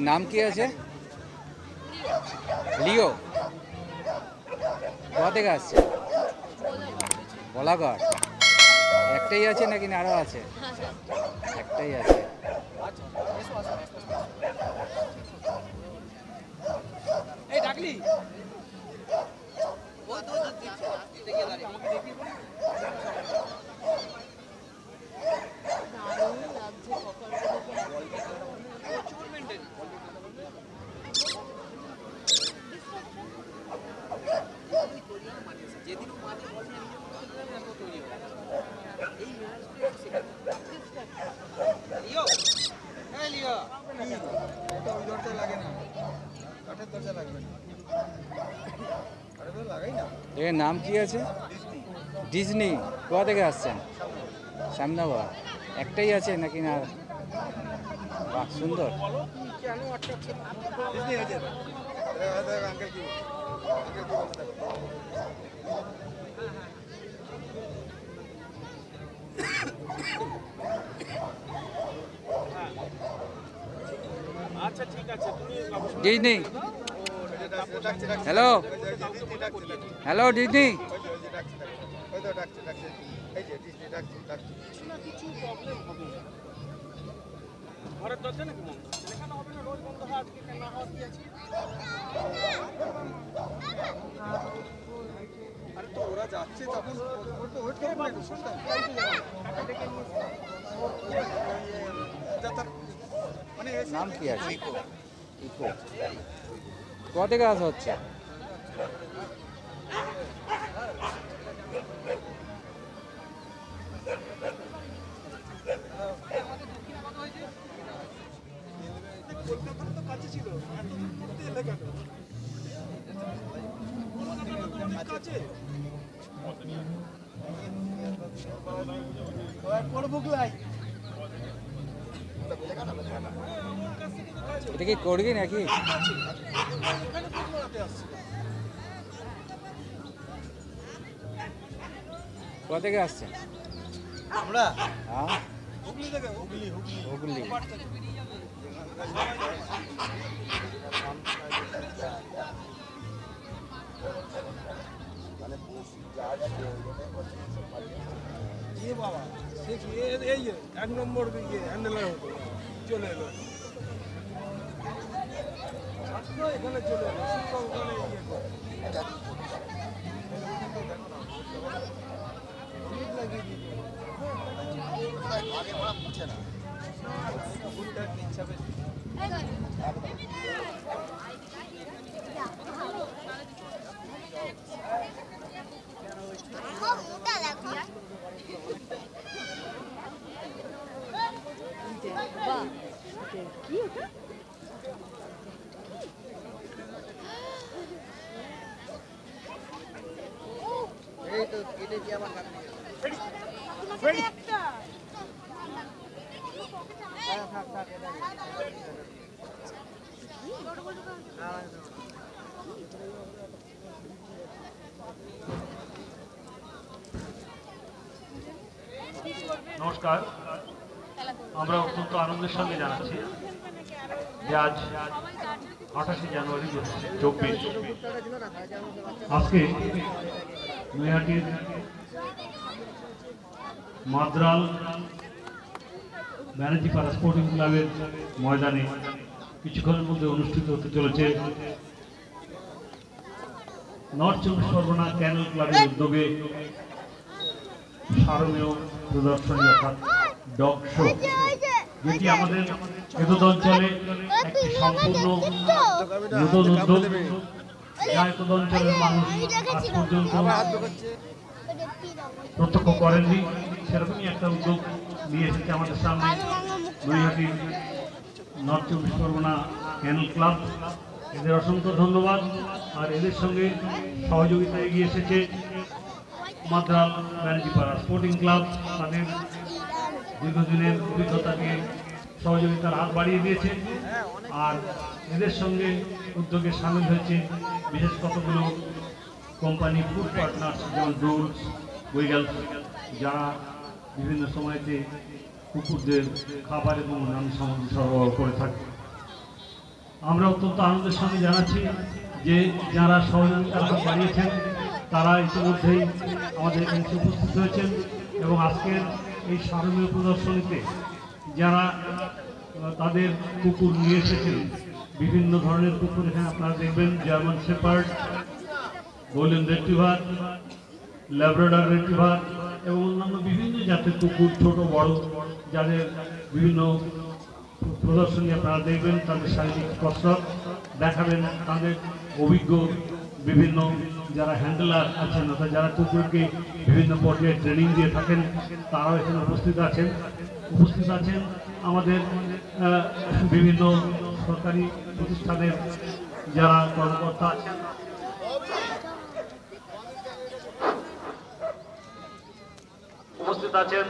নাম কি আছে? লিও। কোথা থেকে আসছে? বলাগড়। একটাই আছে নাকি আরো আছে? একটাই আছে। এর নাম কি আছে? ডিজনি। কোথা থেকে আসছেন? শ্যামনগর। একটাই আছে নাকি না? বাহ, সুন্দর। আচ্ছা ঠিক আছে, ডিজনি। Hello hello Disney. ঘরের দরজা নাকি বন্ধ? এখানে হবে না, রোজ বন্ধ হয়, আজকে না হওয়ার কি আছে? আরে তো ওরা যাচ্ছে তখন ওয়েট করে মানুষ নাম কি আছে? ইকো। কোথা থেকে আসা হচ্ছে? কাছে ছিল, এত দূর করতে এলে কেন? কাছে এটা কি করবি নাকি? কোথা থেকে আসছে? আমরা হ্যাঁ, হুগলি থেকে। হুগলি হুগলি। বাবা এই এক নম্বর হ্যান্ডেলার হতো, চলে এলো এখানে, চলে এলো শিক্ষক ওখানে লাগিয়ে দিল। ইচ্ছা বেশি কি ওটা? এই তো কেটে দিয়ে আমার কাছে নমস্কার, আমরা অত্যন্ত আনন্দের সঙ্গে জানাচ্ছি যে আজ 28 জানুয়ারি 2024 আজকে নৈহাটির মাদ্রাল ব্যানার্জিপাড়া স্পোর্টিং ক্লাবের ময়দানে কিছুক্ষণের মধ্যে অনুষ্ঠিত হতে চলেছে নর্থ চব্বিশ পরগনা ক্যানেল ক্লাবের উদ্যোগে স্মরণীয় প্রদর্শনী অর্থাৎ ডগ শো, যেটি আমাদের এতদ অঞ্চলে একটি সম্পূর্ণ নতুন উদ্যোগ, যা এতদ অঞ্চলের মানুষ আজ পর্যন্ত প্রত্যক্ষ করেননি। সেরকমই একটা উদ্যোগ নিয়ে এসেছে আমাদের সামনে নৈহাটি নর্থ চব্বিশ পরগনা ক্যানেল ক্লাব। এদের অসংখ্য ধন্যবাদ। আর এদের সঙ্গে সহযোগিতায় এগিয়ে এসেছে মাদ্রাল ব্যানার্জিপাড়া স্পোর্টিং ক্লাব। তাদের দীর্ঘদিনের অভিজ্ঞতা নিয়ে সহযোগিতার হাত বাড়িয়ে দিয়েছে। আর এদের সঙ্গে উদ্যোগে সামিল হয়েছে বিশেষ কতগুলো কোম্পানি, ফুড পার্টনার্স, যেমন রুলস, উইগেলস, যারা বিভিন্ন সময়তে কুকুরদের খাবার এবং অন্যান্য সামগ্রী সরবরাহ করে থাকে। আমরা অত্যন্ত আনন্দের সঙ্গে জানাচ্ছি যে যারা সহযোগিতার হাত বাড়িয়েছেন তারা ইতিমধ্যেই আমাদের এখানে উপস্থিত হয়েছেন এবং আজকের এই স্মরণীয় প্রদর্শনীতে যারা তাদের কুকুর নিয়ে এসেছেন, বিভিন্ন ধরনের কুকুর এখানে আপনারা দেখবেন, German shepherd, golden retriever, Labrador retriever এবং অন্যান্য বিভিন্ন জাতের কুকুর, ছোট বড়, যাদের বিভিন্ন প্রদর্শনী আপনারা দেখবেন, তাদের শারীরিক কসরত দেখাবেন, তাদের অভিজ্ঞ বিভিন্ন যারা হ্যান্ডলার আছেন অর্থাৎ যারা কুকুরকে বিভিন্ন পর্যায়ে ট্রেনিং দিয়ে থাকেন তারাও এখানে উপস্থিত আছেন। আমাদের বিভিন্ন সরকারি প্রতিষ্ঠানের যারা কর্মকর্তা আছেন উপস্থিত আছেন।